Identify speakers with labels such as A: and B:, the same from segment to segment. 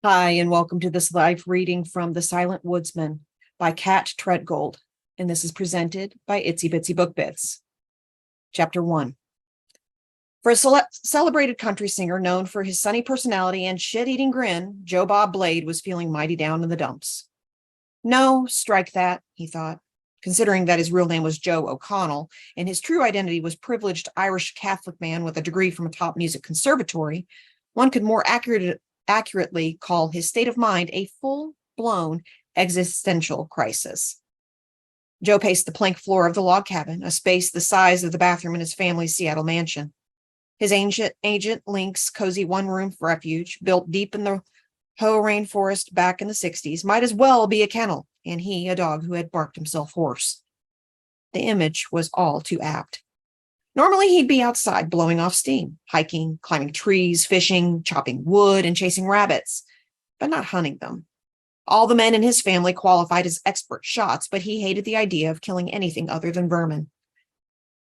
A: Hi, and welcome to this live reading from The Silent Woodsman by Kat Treadgold, and this is presented by Itsy Bitsy Book Bits. Chapter 1. For a celebrated country singer known for his sunny personality and shit-eating grin, Joe Bob Blade was feeling mighty down in the dumps. No, strike that, he thought. Considering that his real name was Joe O'Connell and his true identity was privileged Irish Catholic man with a degree from a top music conservatory, one could more accurately call his state of mind a full-blown existential crisis. Joe paced the plank floor of the log cabin, a space the size of the bathroom in his family's Seattle mansion. His ancient Link's cozy one-room refuge, built deep in the Hoh Rain Forest back in the 60s, might as well be a kennel, and he a dog who had barked himself hoarse. The image was all too apt. Normally, he'd be outside blowing off steam, hiking, climbing trees, fishing, chopping wood, and chasing rabbits, but not hunting them. All the men in his family qualified as expert shots, but he hated the idea of killing anything other than vermin.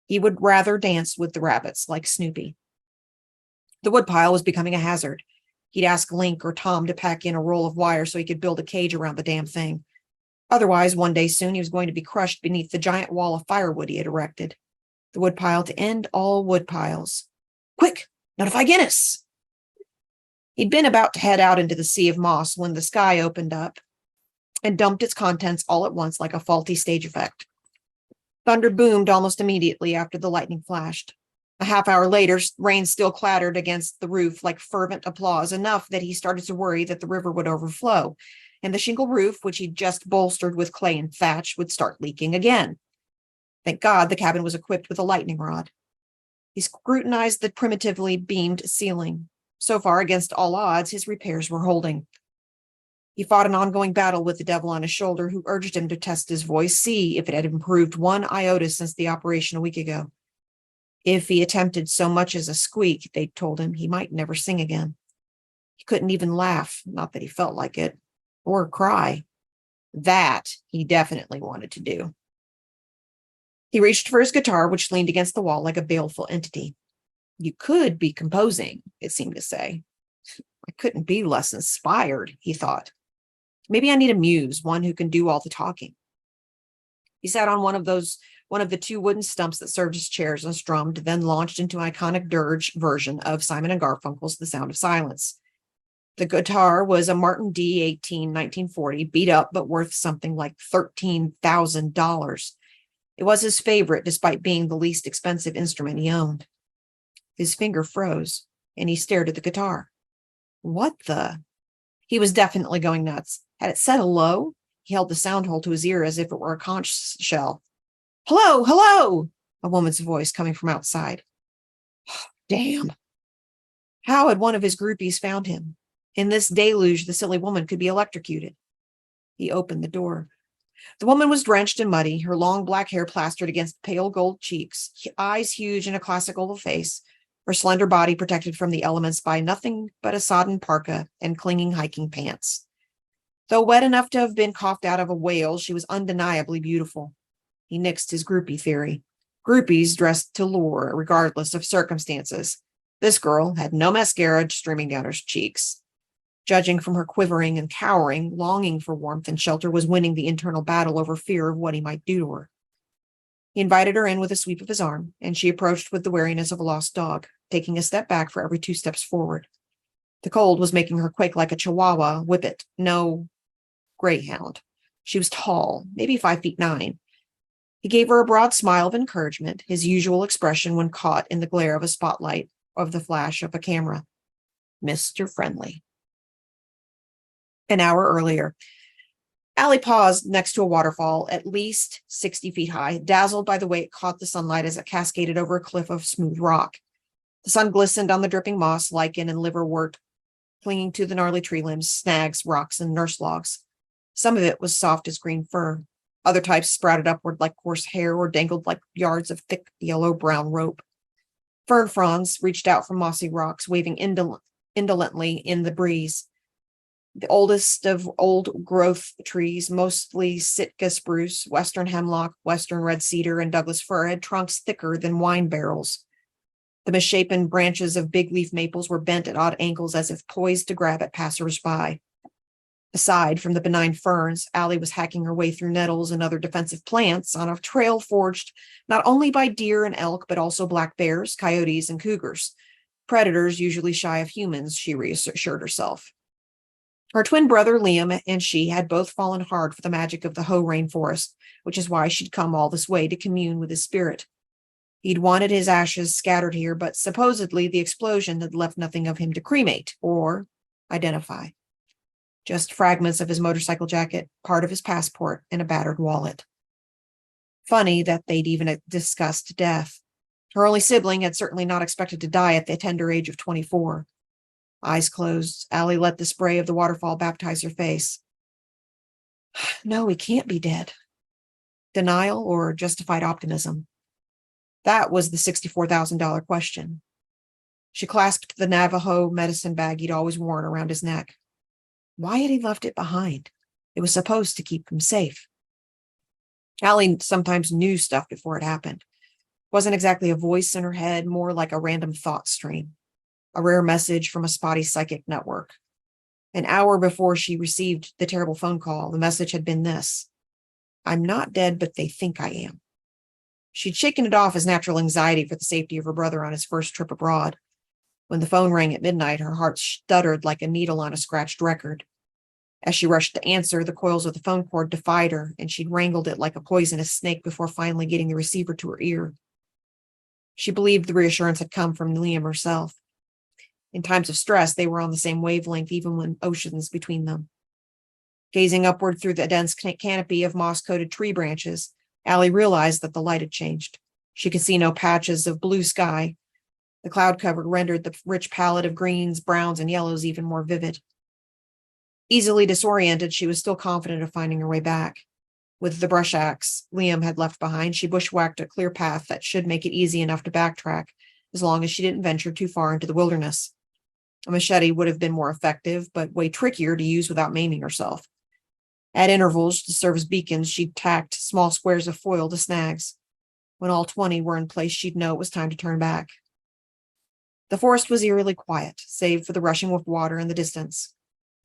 A: He would rather dance with the rabbits like Snoopy. The woodpile was becoming a hazard. He'd ask Link or Tom to pack in a roll of wire so he could build a cage around the damn thing. Otherwise, one day soon, he was going to be crushed beneath the giant wall of firewood he had erected. The woodpile to end all woodpiles. Quick, notify Guinness! He'd been about to head out into the sea of moss when the sky opened up and dumped its contents all at once like a faulty stage effect. Thunder boomed almost immediately after the lightning flashed. A half hour later, rain still clattered against the roof like fervent applause, enough that he started to worry that the river would overflow, and the shingle roof, which he'd just bolstered with clay and thatch, would start leaking again. Thank God the cabin was equipped with a lightning rod. He scrutinized the primitively beamed ceiling. So far, against all odds, his repairs were holding. He fought an ongoing battle with the devil on his shoulder, who urged him to test his voice, see if it had improved one iota since the operation a week ago. If he attempted so much as a squeak, they told him, he might never sing again. He couldn't even laugh, not that he felt like it, or cry. That he definitely wanted to do. He reached for his guitar, which leaned against the wall like a baleful entity. You could be composing, it seemed to say. I couldn't be less inspired, he thought. Maybe I need a muse, one who can do all the talking. He sat on one of the two wooden stumps that served as chairs and strummed, then launched into an iconic dirge version of Simon and Garfunkel's The Sound of Silence. The guitar was a Martin D18 1940, beat up but worth something like $13,000. It was his favorite, despite being the least expensive instrument he owned. His finger froze, and he stared at the guitar. What the? He was definitely going nuts. Had it set hello? He held the sound hole to his ear as if it were a conch shell. Hello, hello! A woman's voice coming from outside. Damn. How had one of his groupies found him? In this deluge, the silly woman could be electrocuted. He opened the door. The woman was drenched and muddy, her long black hair plastered against pale gold cheeks, eyes huge in a classic oval face, her slender body protected from the elements by nothing but a sodden parka and clinging hiking pants. Though wet enough to have been coughed out of a whale, she was undeniably beautiful. He nixed his groupie theory. Groupies dressed to lure, regardless of circumstances. This girl had no mascara streaming down her cheeks. Judging from her quivering and cowering, longing for warmth and shelter was winning the internal battle over fear of what he might do to her. He invited her in with a sweep of his arm, and she approached with the wariness of a lost dog, taking a step back for every 2 steps forward. The cold was making her quake like a Chihuahua whippet, no greyhound. She was tall, maybe 5'9". He gave her a broad smile of encouragement, his usual expression when caught in the glare of a spotlight of the flash of a camera. Mr. Friendly. An hour earlier, Allie paused next to a waterfall at least 60 feet high, dazzled by the way it caught the sunlight as it cascaded over a cliff of smooth rock. The sun glistened on the dripping moss, lichen, and liverwort clinging to the gnarly tree limbs, snags, rocks, and nurse logs. Some of it was soft as green fur. Other types sprouted upward like coarse hair or dangled like yards of thick yellow-brown rope. Fern fronds reached out from mossy rocks, waving indolently in the breeze. The oldest of old growth trees, mostly Sitka spruce, western hemlock, western red cedar, and Douglas fir, had trunks thicker than wine barrels. The misshapen branches of big leaf maples were bent at odd angles as if poised to grab at passers-by. Aside from the benign ferns, Allie was hacking her way through nettles and other defensive plants on a trail forged not only by deer and elk, but also black bears, coyotes, and cougars. Predators usually shy of humans, she reassured herself. Her twin brother Liam and she had both fallen hard for the magic of the Hoh Rain Forest, which is why she'd come all this way to commune with his spirit. He'd wanted his ashes scattered here, but supposedly the explosion had left nothing of him to cremate or identify. Just fragments of his motorcycle jacket, part of his passport, and a battered wallet. Funny that they'd even discussed death. Her only sibling had certainly not expected to die at the tender age of 24. Eyes closed, Allie let the spray of the waterfall baptize her face. No, he can't be dead. Denial or justified optimism? That was the $64,000 question. She clasped the Navajo medicine bag he'd always worn around his neck. Why had he left it behind? It was supposed to keep him safe. Allie sometimes knew stuff before it happened. It wasn't exactly a voice in her head, more like a random thought stream. A rare message from a spotty psychic network. An hour before she received the terrible phone call, the message had been this: I'm not dead, but they think I am. She'd shaken it off as natural anxiety for the safety of her brother on his first trip abroad. When the phone rang at midnight, her heart stuttered like a needle on a scratched record. As she rushed to answer, the coils of the phone cord defied her, and she'd wrangled it like a poisonous snake before finally getting the receiver to her ear. She believed the reassurance had come from Liam herself. In times of stress, they were on the same wavelength, even when oceans between them. Gazing upward through the dense canopy of moss-coated tree branches, Allie realized that the light had changed. She could see no patches of blue sky. The cloud cover rendered the rich palette of greens, browns, and yellows even more vivid. Easily disoriented, she was still confident of finding her way back. With the brush axe Liam had left behind, she bushwhacked a clear path that should make it easy enough to backtrack, as long as she didn't venture too far into the wilderness. A machete would have been more effective, but way trickier to use without maiming herself. At intervals, to serve as beacons, she tacked small squares of foil to snags. When all 20 were in place, she'd know it was time to turn back. The forest was eerily quiet, save for the rushing of water in the distance.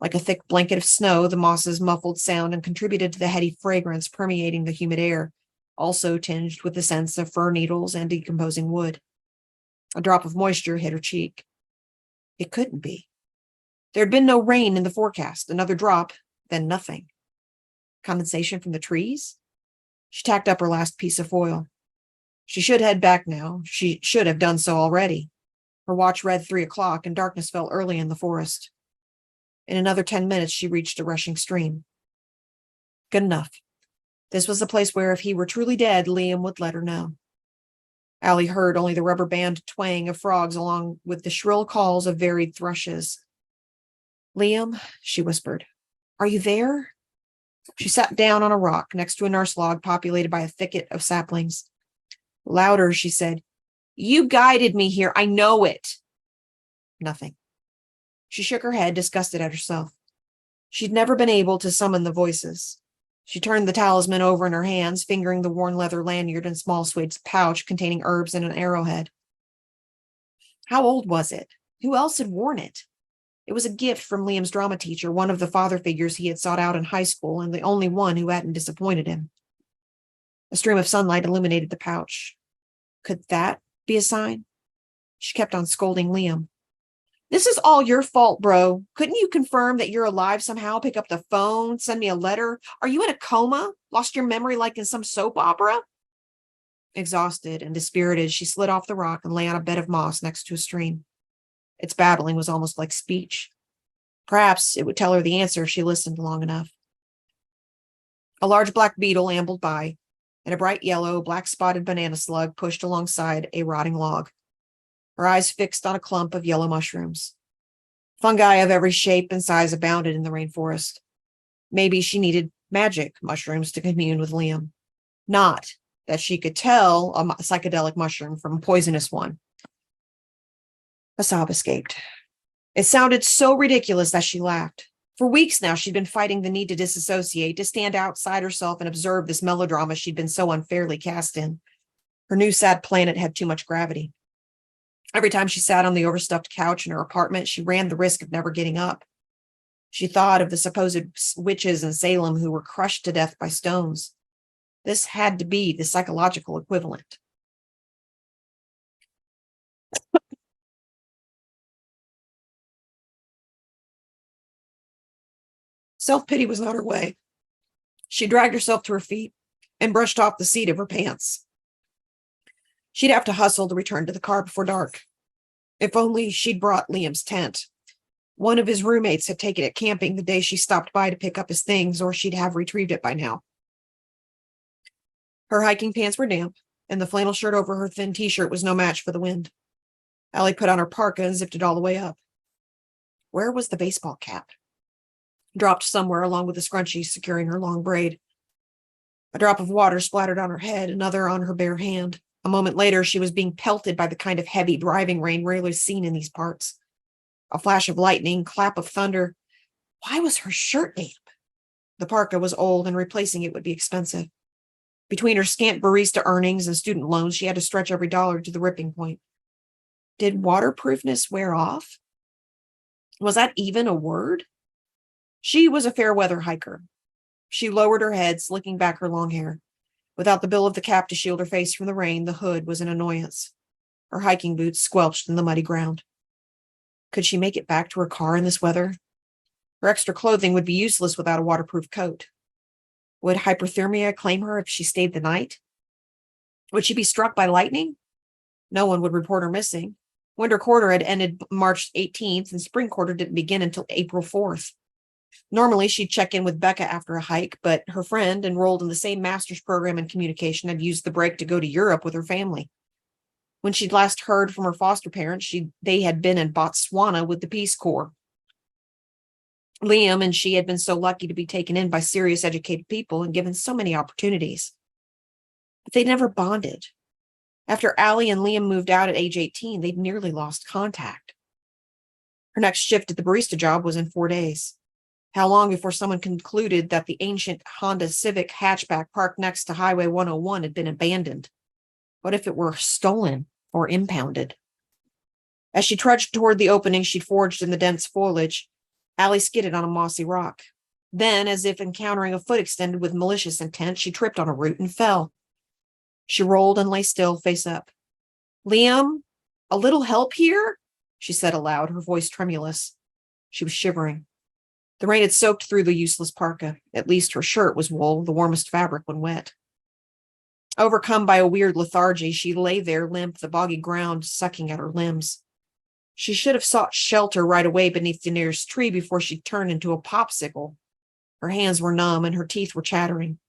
A: Like a thick blanket of snow, the mosses muffled sound and contributed to the heady fragrance permeating the humid air, also tinged with the scents of fir needles and decomposing wood. A drop of moisture hit her cheek. It couldn't be. There had been no rain in the forecast. Another drop, then nothing. Condensation from the trees? She tacked up her last piece of foil. She should head back now. She should have done so already. Her watch read 3 o'clock, and darkness fell early in the forest. In another 10 minutes, she reached a rushing stream. Good enough. This was the place where, if he were truly dead, Liam would let her know. Allie heard only the rubber band twang of frogs along with the shrill calls of varied thrushes. Liam, she whispered, are you there? She sat down on a rock next to a nurse log populated by a thicket of saplings. Louder, she said, you guided me here. I know it. Nothing. She shook her head, disgusted at herself. She'd never been able to summon the voices. She turned the talisman over in her hands, fingering the worn leather lanyard and small suede pouch containing herbs and an arrowhead. How old was it? Who else had worn it? It was a gift from Liam's drama teacher, one of the father figures he had sought out in high school, and the only one who hadn't disappointed him. A stream of sunlight illuminated the pouch. Could that be a sign? She kept on scolding Liam. This is all your fault, bro. Couldn't you confirm that you're alive somehow? Pick up the phone, send me a letter. Are you in a coma? Lost your memory like in some soap opera? Exhausted and dispirited, she slid off the rock and lay on a bed of moss next to a stream. Its babbling was almost like speech. Perhaps it would tell her the answer if she listened long enough. A large black beetle ambled by, and a bright yellow, black-spotted banana slug pushed alongside a rotting log. Her eyes fixed on a clump of yellow mushrooms. Fungi of every shape and size abounded in the rainforest. Maybe she needed magic mushrooms to commune with Liam. Not that she could tell a psychedelic mushroom from a poisonous one. A sob escaped. It sounded so ridiculous that she laughed. For weeks now, she'd been fighting the need to disassociate, to stand outside herself and observe this melodrama she'd been so unfairly cast in. Her new sad planet had too much gravity. Every time she sat on the overstuffed couch in her apartment, she ran the risk of never getting up. She thought of the supposed witches in Salem who were crushed to death by stones. This had to be the psychological equivalent. Self-pity was not her way. She dragged herself to her feet and brushed off the seat of her pants. She'd have to hustle to return to the car before dark. If only she'd brought Liam's tent. One of his roommates had taken it camping the day she stopped by to pick up his things, or she'd have retrieved it by now. Her hiking pants were damp, and the flannel shirt over her thin t-shirt was no match for the wind. Allie put on her parka and zipped it all the way up. Where was the baseball cap? Dropped somewhere along with the scrunchie securing her long braid. A drop of water splattered on her head, another on her bare hand. A moment later, she was being pelted by the kind of heavy driving rain rarely seen in these parts. A flash of lightning, clap of thunder. Why was her shirt damp? The parka was old, and replacing it would be expensive. Between her scant barista earnings and student loans, she had to stretch every dollar to the ripping point. Did waterproofness wear off? Was that even a word? She was a fair weather hiker. She lowered her head, slicking back her long hair. Without the bill of the cap to shield her face from the rain, the hood was an annoyance. Her hiking boots squelched in the muddy ground. Could she make it back to her car in this weather? Her extra clothing would be useless without a waterproof coat. Would hypothermia claim her if she stayed the night? Would she be struck by lightning? No one would report her missing. Winter quarter had ended March 18th, and spring quarter didn't begin until April 4th. Normally, she'd check in with Becca after a hike, but her friend, enrolled in the same master's program in communication, had used the break to go to Europe with her family. When she'd last heard from her foster parents, they had been in Botswana with the Peace Corps. Liam and she had been so lucky to be taken in by serious, educated people and given so many opportunities. But they never bonded. After Allie and Liam moved out at age 18, they'd nearly lost contact. Her next shift at the barista job was in 4 days. How long before someone concluded that the ancient Honda Civic hatchback parked next to Highway 101 had been abandoned? What if it were stolen or impounded? As she trudged toward the opening she'd forged in the dense foliage, Allie skidded on a mossy rock. Then, as if encountering a foot extended with malicious intent, she tripped on a root and fell. She rolled and lay still, face up. "Liam, a little help here?" she said aloud, her voice tremulous. She was shivering. The rain had soaked through the useless parka. At least her shirt was wool, the warmest fabric when wet. Overcome by a weird lethargy, she lay there limp, the boggy ground sucking at her limbs. She should have sought shelter right away beneath the nearest tree before she turned into a popsicle. Her hands were numb and her teeth were chattering.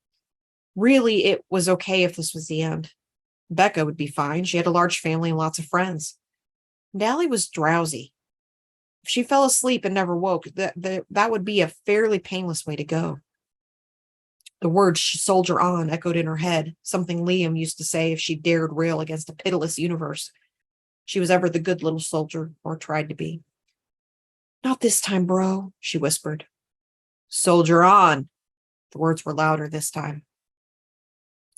A: Really, it was okay if this was the end. Becca would be fine. She had a large family and lots of friends. And Allie was drowsy. If she fell asleep and never woke, that would be a fairly painless way to go. The words "soldier on" echoed in her head, something Liam used to say if she dared rail against a pitiless universe. She was ever the good little soldier, or tried to be. "Not this time, bro," she whispered. "Soldier on." The words were louder this time.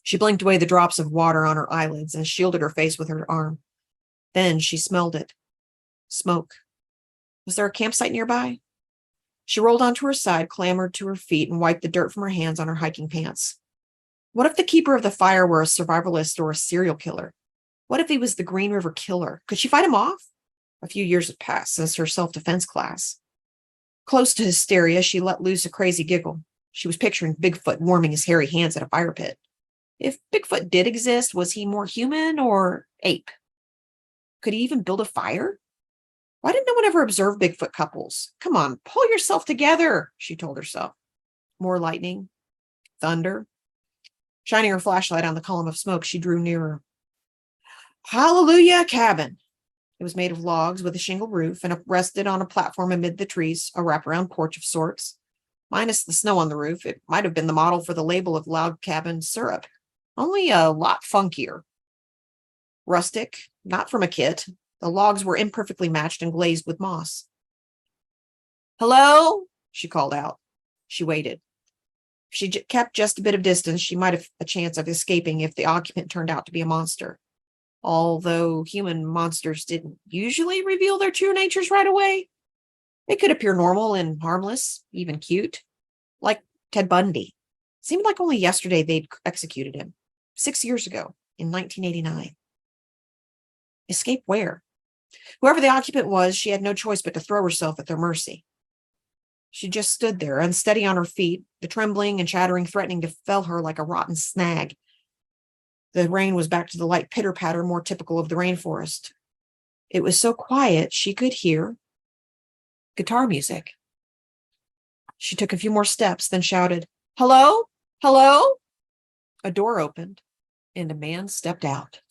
A: She blinked away the drops of water on her eyelids and shielded her face with her arm. Then she smelled it. Smoke. Was there a campsite nearby? She rolled onto her side, clambered to her feet, and wiped the dirt from her hands on her hiking pants. What if the keeper of the fire were a survivalist or a serial killer? What if he was the Green River Killer? Could she fight him off? A few years had passed since her self-defense class. Close to hysteria, she let loose a crazy giggle. She was picturing Bigfoot warming his hairy hands at a fire pit. If Bigfoot did exist, was he more human or ape? Could he even build a fire? Why did no one ever observe Bigfoot couples? Come on, pull yourself together, she told herself. More lightning, thunder. Shining her flashlight on the column of smoke, she drew nearer. Hallelujah cabin. It was made of logs with a shingle roof and rested on a platform amid the trees, a wraparound porch of sorts. Minus the snow on the roof, it might have been the model for the label of log cabin syrup, only a lot funkier. Rustic, not from a kit. The logs were imperfectly matched and glazed with moss. "Hello?" she called out. She waited. If she kept just a bit of distance, she might have a chance of escaping if the occupant turned out to be a monster. Although human monsters didn't usually reveal their true natures right away. They could appear normal and harmless, even cute, like Ted Bundy. Seemed like only yesterday they'd executed him, 6 years ago in 1989. Escape where? Whoever the occupant was, she had no choice but to throw herself at their mercy. She just stood there, unsteady on her feet, the trembling and chattering threatening to fell her like a rotten snag. The rain was back to the light pitter-patter more typical of the rainforest. It was so quiet she could hear guitar music. She took a few more steps, then shouted, "Hello? Hello?" A door opened, and a man stepped out.